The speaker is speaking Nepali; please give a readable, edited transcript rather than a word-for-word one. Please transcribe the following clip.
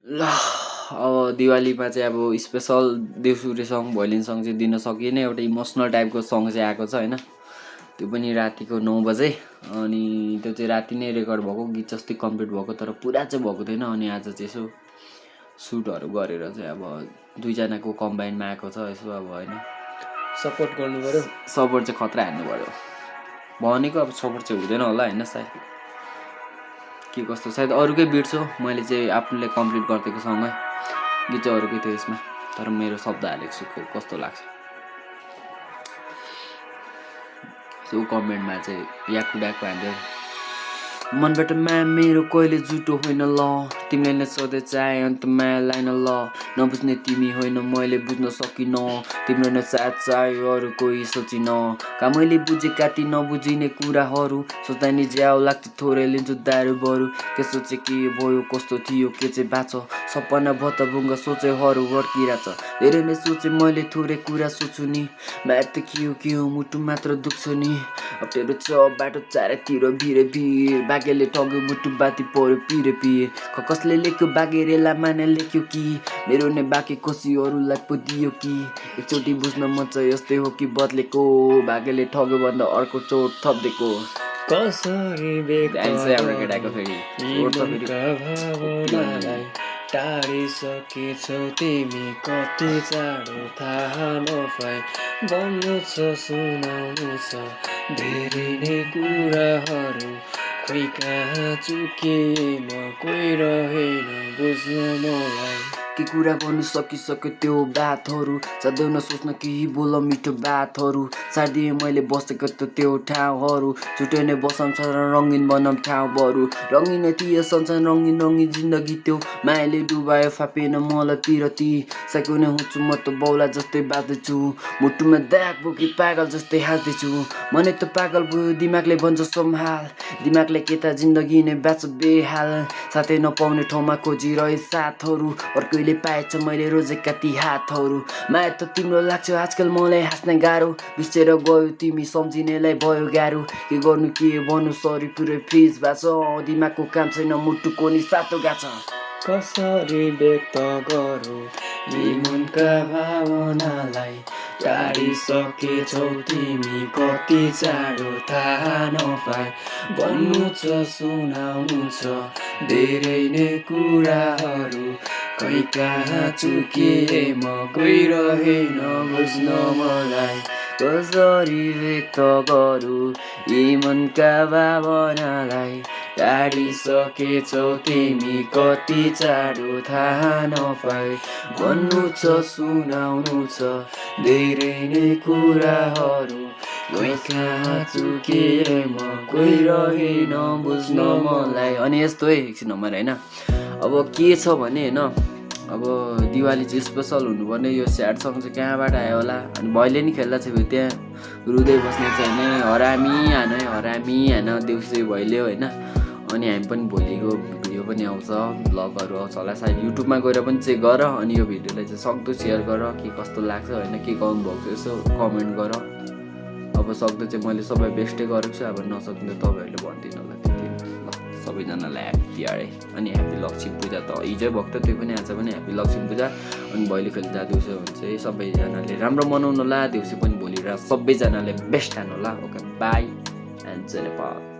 ल अब दिवालीमा चाहिँ अब स्पेसल देउसुरे सङ भोलिन सङ चाहिँ दिन सकिएन। एउटा इमोसनल टाइपको सङ चाहिँ आएको छ होइन, त्यो पनि रातिको 9 बजे। अनि त्यो चाहिँ राति नै रेकर्ड भएको गीत जस्तै कम्प्लिट भएको, तर पुरा चाहिँ भएको थिएन। अनि आज चाहिँ यसो सुटहरू गरेर चाहिँ अब दुईजनाको कम्बाइनमा आएको छ यसो अब होइन, सपोर्ट गर्नु पर्यो। सपोर्ट चाहिँ खतरा हान्नु पर्यो भनेको। अब सपोर्ट चाहिँ हुँदैन होला होइन, सायद के कस्तो, सायद अरूकै बिट हो। मैले चाहिँ आफूले कम्प्लिट गरिदिएको सँगै गीत चाहिँ अरूकै थियो यसमा, तर मेरो शब्द हालेको छु कस्तो लाग्छ सो कमेन्टमा चाहिँ या कुडाको हाल्यो। मनबाट माया मेरो कहिले जुटो होइन ल, तिमीले नै सधैँ चाहे अन्त मायालाई न ल। नबुझ्ने तिमी होइन मैले बुझ्न सकिन, तिम्रो नै साथ चाह्यो अरू कोही सोचिन। का मैले बुझेका ती नबुझिने कुराहरू, सोच्दा नि ज्याउ लाग्छ थोरै लिन्छु दारू बरु। के सोचे के भयो कस्तो थियो के चाहिँ बाँच, सपना भत्ताभुङ्ग सोचेहरू अड्किरहेछ। धेरै नै सोचे मैले थोरै कुरा सोच्छु नि, माया त के हो मुटु मात्र दुख्छ नि। अप्ठ्यारो छ बाटो चारैतिर भिरे भिर, बागेले ठग्यो मुटु बाती पर्यो पिरे पिर। कसले लेख्यो बागेरेलाई माने लेख्यो कि, मेरो नै बाँकी कोसीहरूलाई पो दियो कि। एकचोटि बुझ्न मन छ यस्तै हो कि बदलेको, बागेले ठग्यो भन्दा अर्को चोट थपिदिएको। कसरी भावनालाई टाढिसकेछौ तिमी कति चाँडो थाहा नपाई। भन्नु छ सुनाउनु छ धेरै नै कुराहरू, खोइ कहाँ चुकेँ म कोही रहेन बुझ्न मलाई। के कुरा गर्नु सकिसक्यो त्यो बातहरू, सधैँ नसोच्न केही बोल मिठो बातहरू। सारिदिएँ मैले बसेको त्यो ठाउँहरू, छुट्यो नै बसाउँछ र रङ्गिन बनाऊँ ठाउँहरू। रङ्गिन थिए संसार रङ्गिन रङ्गिन जिन्दगी त्यो, मायाले डुबायो फापेन मलाई पिरती। साइको नै हुन्छु म त बौला जस्तै बाँच्दैछु, मुटुमा दाग बोकी पागल जस्तै हाँस्दैछु। मनै त पागल भयो दिमागले भन्छ सम्हाल, दिमागले के त जिन्दगी नै बाँच्छ बेहाल। साथै नपाउने ठाउँमा खोजिरहे साथहरू, अर्कैले पाएछ मैले रोजेका ती हातहरू। माया त तिम्रो लाग्छ आजकल मलाई हाँस्न गाह्रो, बिर्सेर गयो तिमी सम्झिनेलाई भयो गाह्रो। के गर्नु के भन्नु सरी पुरै फ्रिज भएको छ, दिमागको काम छैन मुटुको नि सातो गाछ। कसरी व्यक्त गरौँ यी मनका भावनालाई, टाढिसकेछौ तिमी कति चाँडो थाहा नपाई। भन्नु छ सुनाउनु छ धेरै नै कुराहरू, खै कहाँ चुकेँ म गइरहेन बुझ्न मलाई। कसरी व्यक्त गरौँ यी मनका भावनालाई, टाढिसकेछौ तिमी कति चाँडो थाहा नपाई। भन्नु छ सुनाउनु छ धेरै नै कुराहरू, खै कहाँ चुकेँ म कोही रहेन बुझ्न मलाई। अनि यस्तो है एकछिन नम्बर होइन, अब के छ भने होइन, अब दिवाली चाहिँ स्पेसल हुनुपर्ने यो स्याड सङ चाहिँ कहाँबाट आयो होला। अनि भैले नि खेल्दा चाहिँ फेरि त्यहाँ रुँदै बस्ने चाहिँ होइन, हरामी हान देउसे भैले होइन। अनि हामी पनि भोलिको भिडियो पनि आउँछ, भ्लगहरू आउँछ होला सायद, युट्युबमा गएर पनि चेक गर। अनि यो भिडियोलाई चाहिँ सक्दो सेयर गर, के कस्तो लाग्छ होइन, के गर्नु भएको छ यसो कमेन्ट गर। अब सक्दो चाहिँ मैले सबै बेस्टै गरेको छु, अब नसक्ने तपाईँहरूले भनिदिनु होला त्यति। ल सबैजनालाई ह्याप्पी तिहार। अनि ह्याप्पी लक्ष्मी पूजा त हिजै भएको त, त्यो पनि आज पनि ह्याप्पी लक्ष्मी पूजा। अनि भैलो खेल्दा देउसे हुन्छ है, सबैजनाले राम्रो मनाउनु होला। देउसे पनि भोलि र सबैजनाले बेस्ट खानु होला। ओके बाई एन्ड जय नेपाल।